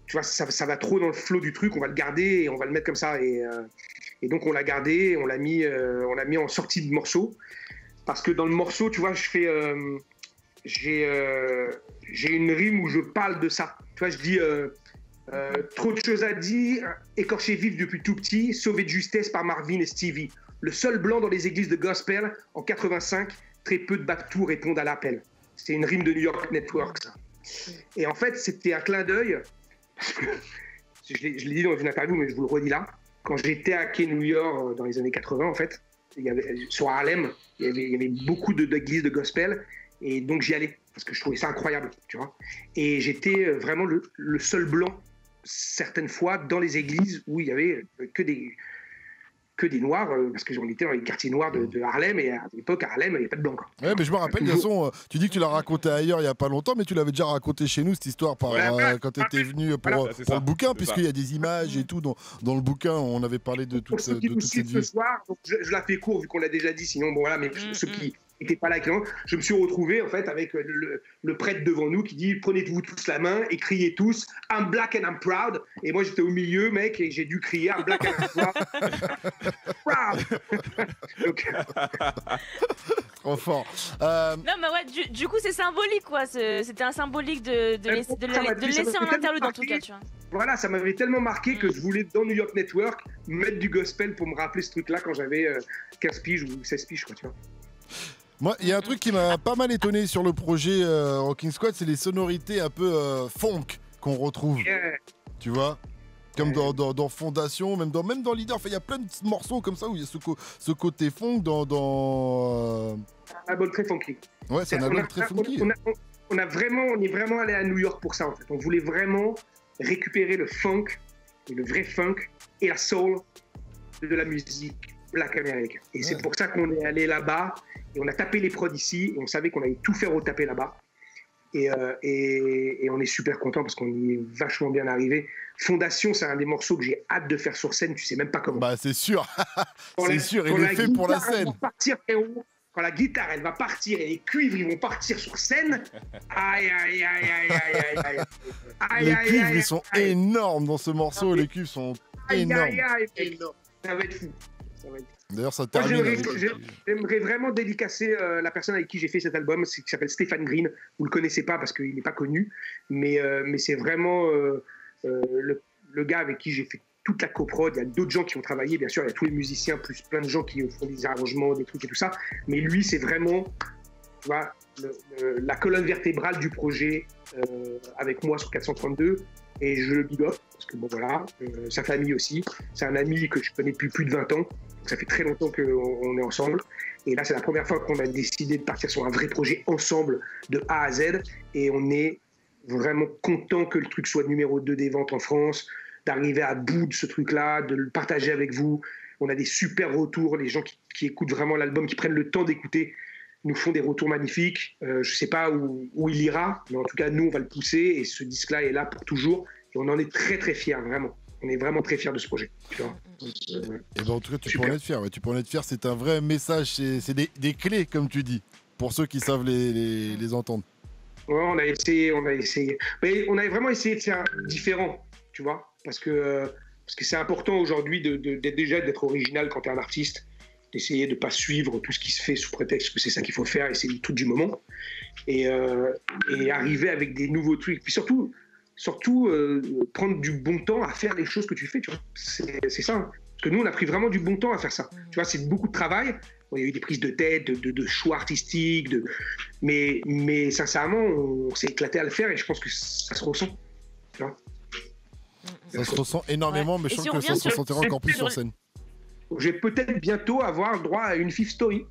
tu vois, ça va trop dans le flow du truc, on va le garder et on va le mettre comme ça. Et donc on l'a gardé, on l'a mis en sortie de morceau, parce que dans le morceau, tu vois, j'ai une rime où je parle de ça. Tu vois, je dis trop de choses à dire, écorché vif depuis tout petit, sauvé de justesse par Marvin et Stevie. Le seul blanc dans les églises de gospel en 85, très peu de back-to répondent à l'appel. C'est une rime de New York Network, ça. Et en fait, c'était un clin d'œil. Je l'ai dit dans une interview, mais je vous le redis là. Quand j'étais à Quai New York dans les années 80, en fait, sur Harlem, il y avait beaucoup d'églises de gospel. Et donc, j'y allais parce que je trouvais ça incroyable, tu vois. Et j'étais vraiment le seul blanc, certaines fois, dans les églises où il y avait que des noirs, parce que j'en étais dans les quartiers noirs de Harlem, et à l'époque, à Harlem, il n'y avait pas de blancs. Ouais, mais je me rappelle, de toute façon, tu dis que tu l'as raconté ailleurs il n'y a pas longtemps, mais tu l'avais déjà raconté chez nous, cette histoire, quand tu étais venu pour le bouquin, puisqu'il y a des images et tout dans le bouquin, on avait parlé de toute cette vie. Ce soir, donc je la fais court, vu qu'on l'a déjà dit, sinon, bon voilà, mais ceux qui n'étaient pas là, je me suis retrouvé, en fait, avec le prêtre devant nous qui dit « Prenez-vous tous la main et criez tous « I'm black and I'm proud ». Et moi, j'étais au milieu, mec, et j'ai dû crier « I'm black and I'm proud ». Proud. Donc... Trop fort. Non, mais ouais, du coup, c'est symbolique, quoi. C'était un symbolique de laisser un interlude, en tout cas, tu vois. Voilà, ça m'avait tellement marqué que je voulais, dans New York Network, mettre du gospel pour me rappeler ce truc-là quand j'avais 15 piges ou 16 piges, quoi, tu vois. Moi, il y a un truc qui m'a pas mal étonné sur le projet Rocking Squad, c'est les sonorités un peu funk qu'on retrouve. Yeah. Tu vois, comme dans Fondation, même dans Leader. Enfin, il y a plein de morceaux comme ça où il y a ce côté funk dans un album très funky. Ouais, c'est un album très funky. On est vraiment allé à New York pour ça, en fait. On voulait vraiment récupérer le funk, le vrai funk et la soul de la musique black américaine. Et c'est pour ça qu'on est allé là-bas. Et on a tapé les prods ici, et on savait qu'on allait tout faire au tapé là-bas. Et on est super content parce qu'on y est vachement bien arrivé. Fondation, c'est un des morceaux que j'ai hâte de faire sur scène, tu sais même pas comment. Bah c'est sûr, c'est sûr, il est fait pour la scène. Quand la guitare, elle va partir et les cuivres, ils vont partir sur scène, aïe, aïe, aïe, aïe, aïe, aïe. Les cuivres, ils sont énormes dans ce morceau, les cuivres sont énormes. Aïe, aïe, aïe, ça va être fou. D'ailleurs, ça termine. J'aimerais vraiment dédicacer la personne avec qui j'ai fait cet album, qui s'appelle Stéphane Green. Vous le connaissez pas parce qu'il n'est pas connu, mais c'est vraiment le gars avec qui j'ai fait toute la coprod. Il y a d'autres gens qui ont travaillé, bien sûr, il y a tous les musiciens, plus plein de gens qui font des arrangements, des trucs et tout ça. Mais lui, c'est vraiment, tu vois, la colonne vertébrale du projet avec moi sur 432. Et je le big up, parce que bon voilà, sa famille aussi. C'est un ami que je connais depuis plus de 20 ans. Ça fait très longtemps qu'on est ensemble. Et là, c'est la première fois qu'on a décidé de partir sur un vrai projet ensemble de A à Z. Et on est vraiment content que le truc soit numéro 2 des ventes en France, d'arriver à bout de ce truc-là, de le partager avec vous. On a des super retours. Les gens qui écoutent vraiment l'album, qui prennent le temps d'écouter, nous font des retours magnifiques. Je ne sais pas où il ira, mais en tout cas, nous, on va le pousser. Et ce disque-là est là pour toujours. Et on en est très, très fiers, vraiment. On est vraiment très fiers de ce projet. Tu vois. Et ben en tout cas, tu peux en être fier. Ouais. Tu peux en être fier. C'est un vrai message. C'est des clés, comme tu dis, pour ceux qui savent les entendre. Ouais, on a essayé. Mais on a vraiment essayé de faire différent, tu vois. Parce que c'est important aujourd'hui d'être original quand tu es un artiste. D'essayer de ne pas suivre tout ce qui se fait sous prétexte que c'est ça qu'il faut faire et c'est le truc du moment. Et arriver avec des nouveaux trucs. Puis surtout prendre du bon temps à faire les choses que tu fais, tu vois. C'est ça. Hein. Parce que nous, on a pris vraiment du bon temps à faire ça. Tu vois, c'est beaucoup de travail. Il y a eu des prises de tête, de choix artistiques, mais sincèrement, on s'est éclaté à le faire et je pense que ça se ressent. Tu vois. Ça se ressent énormément, mais je trouve que ça se ressentira encore plus sur scène. Je vais peut-être bientôt avoir le droit à une fifth story.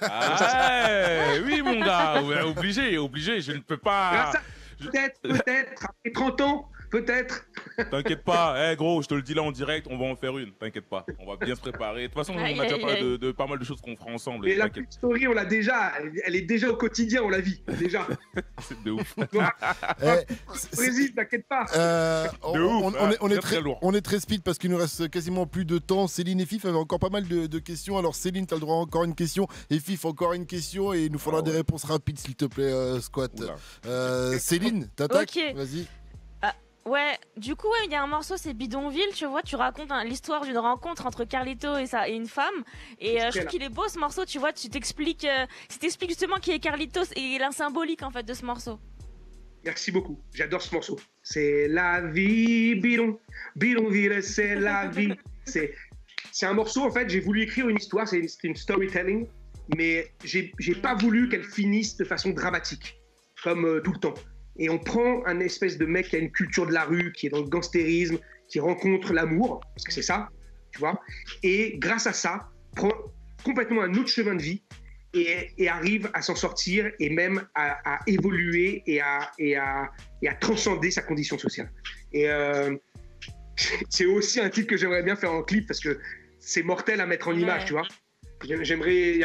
Ah, oui, mon gars, ouais, obligé, je ne peux pas. Peut-être, après 30 ans, peut-être. T'inquiète pas, gros, je te le dis là en direct, on va en faire une, t'inquiète pas, on va bien se préparer. De toute façon, on a déjà parlé de pas mal de choses qu'on fera ensemble. Mais la fifth story, on l'a déjà, elle est déjà au quotidien, on la vit, déjà. C'est de ouf. Vas-y, t'inquiète pas. On est très speed parce qu'il nous reste quasiment plus de temps. Céline et Fif avaient encore pas mal de questions. Alors Céline, t'as le droit à encore une question et Fif encore une question et il nous faudra des réponses rapides s'il te plaît, Squat. Céline, t'attaques. Vas-y. Ouais, du coup, il y a un morceau, c'est Bidonville, tu vois, tu racontes l'histoire d'une rencontre entre Carlito et une femme, et je trouve qu'il est beau ce morceau, tu vois, tu t'expliques justement qui est Carlitos et la symbolique en fait de ce morceau. Merci beaucoup, j'adore ce morceau. C'est la vie, Bidonville, c'est la vie. C'est un morceau, en fait, j'ai voulu écrire une histoire, c'est une storytelling, mais j'ai pas voulu qu'elle finisse de façon dramatique, comme tout le temps. Et on prend un espèce de mec qui a une culture de la rue, qui est dans le gangstérisme, qui rencontre l'amour, parce que c'est ça, tu vois, et grâce à ça, prend complètement un autre chemin de vie et arrive à s'en sortir et même à évoluer et à transcender sa condition sociale. Et c'est aussi un titre que j'aimerais bien faire en clip parce que c'est mortel à mettre en image, tu vois. J'aimerais.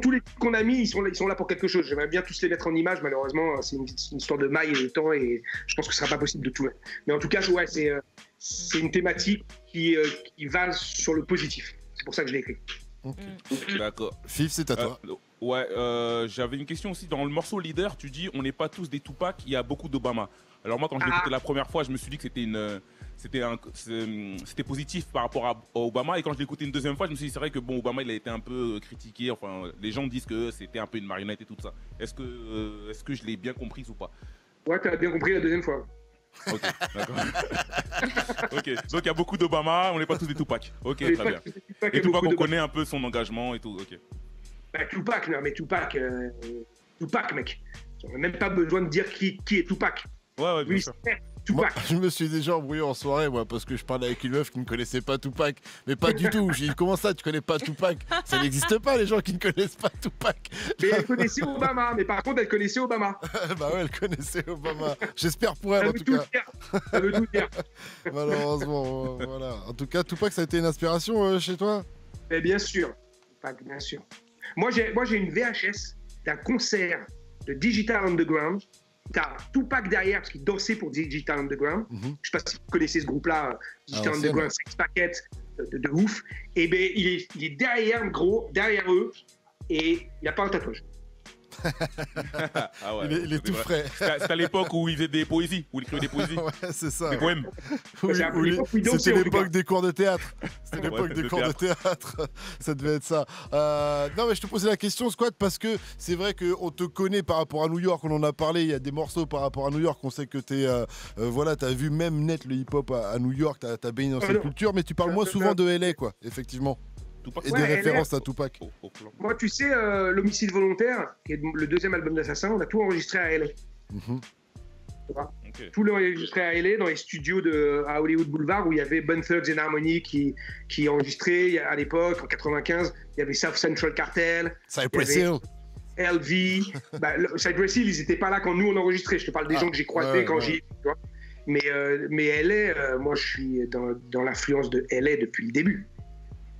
Tous les titres qu'on a mis, ils sont là pour quelque chose. J'aimerais bien tous les mettre en image. Malheureusement, c'est une histoire de maille et de temps et je pense que ce sera pas possible de tout mettre. Mais en tout cas, ouais, c'est une thématique qui va sur le positif. C'est pour ça que je l'ai écrit. Okay. D'accord. Fif, c'est à toi. J'avais une question aussi. Dans le morceau Leader, tu dis on n'est pas tous des Tupac, il y a beaucoup d'Obama. Alors moi, quand je l'ai écouté la première fois, je me suis dit que c'était positif par rapport à Obama, et quand je l'ai écouté une deuxième fois, je me suis dit c'est vrai que bon, Obama il a été un peu critiqué, enfin les gens disent que c'était un peu une marionnette et tout ça. Est-ce que je l'ai bien compris ou pas? Ouais, t'as bien compris la deuxième fois. Ok, d'accord. Ok, donc il y a beaucoup d'Obama, on n'est pas tous des Tupac. Ok, très bien. Et Tupac, on connaît un peu son engagement et tout, ok. Bah, Tupac, mec. On n'a même pas besoin de dire qui est Tupac. Ouais, bien sûr. Moi, je me suis déjà embrouillé en soirée, moi, parce que je parlais avec une meuf qui ne connaissait pas Tupac. Mais pas du tout. J'ai dit, comment ça, tu connais pas Tupac? Ça n'existe pas, les gens qui ne connaissent pas Tupac. Mais elle connaissait Obama. Mais par contre, elle connaissait Obama. Bah ouais, elle connaissait Obama. J'espère pour elle, en tout cas. Ça veut tout dire. Malheureusement, voilà. En tout cas, Tupac, ça a été une inspiration chez toi? Mais bien sûr. Tupac, bien sûr. Moi, j'ai une VHS d'un concert de Digital Underground. T'as Tupac derrière parce qu'il dansait pour Digital Underground. Je sais pas si vous connaissez ce groupe-là, Digital Underground, Sex Packet, de ouf. Et ben il est derrière, gros, derrière eux, et il n'y a pas un tatouage. Ah ouais, il est tout frais. C'était à l'époque où il faisait des poésies, où il écrivait des poésies. Ouais, c'est ça. Des poèmes. C'était l'époque des cours de théâtre. C'était l'époque des cours de théâtre. Ça devait être ça. Non, mais je te posais la question, Squat, parce que c'est vrai qu'on te connaît par rapport à New York. On en a parlé. Il y a des morceaux par rapport à New York. On sait que t'as vu même net le hip-hop à New York. T'as baigné dans cette culture, mais tu parles moins souvent de LA, quoi. Effectivement. Et des références à Tupac. Moi, tu sais, l'homicide volontaire, qui est le deuxième album d'Assassin, on a tout enregistré à LA. Okay. Tout enregistré à LA, dans les studios à Hollywood Boulevard, où il y avait Bone Thugs and Harmony qui enregistrait à l'époque, en 95. Il y avait South Central Cartel. Cypress Hill. LV. Cypress Hill, ils n'étaient pas là quand nous on enregistrait. Je te parle des gens que j'ai croisés quand j'y étais. Mais LA, moi, je suis dans l'influence de LA depuis le début.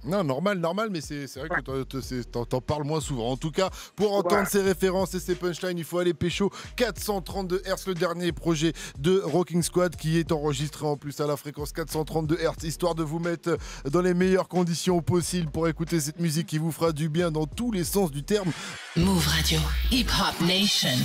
Non, normal, mais c'est vrai que t'en parles moins souvent. En tout cas, pour entendre ces références et ces punchlines, il faut aller pécho 432 Hz, le dernier projet de Rocking Squad qui est enregistré en plus à la fréquence 432 Hz, histoire de vous mettre dans les meilleures conditions possibles pour écouter cette musique qui vous fera du bien dans tous les sens du terme. Move Radio, Hip Hop Nation.